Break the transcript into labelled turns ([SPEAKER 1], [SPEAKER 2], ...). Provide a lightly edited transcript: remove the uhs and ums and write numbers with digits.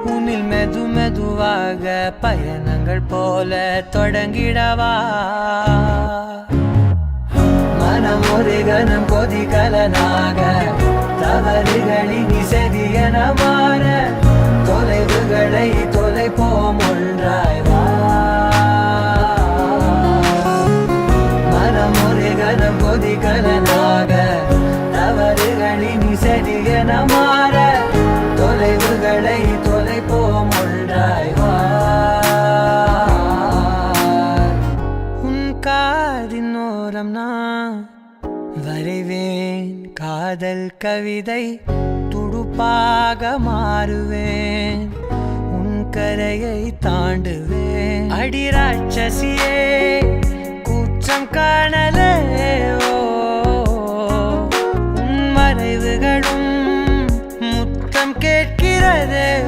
[SPEAKER 1] உன்னில் மெது மெதுவாக பயணங்கள் போல தொடங்கிடவா மனம் ஒரு கணம் கொதிகலனாக தவறுகளின் இசதியன மாற தொலைவுகளை தொலைப்போம் ஒன்றாய் வா மனம் ஒரு கணம் கொதிகலனாக தவறுகளின் இசதியன மாற தொலைவுகளை தொலைப்போம் ஒன்றாய் வா உன் காதின் ஓரம் நான் வரைவேன் காதல் கவிதை துடுப்பாக மாறுவேன் உன் கரையை தாண்டுவேன் அடி ராட்சசியே கூச்சம் காணலே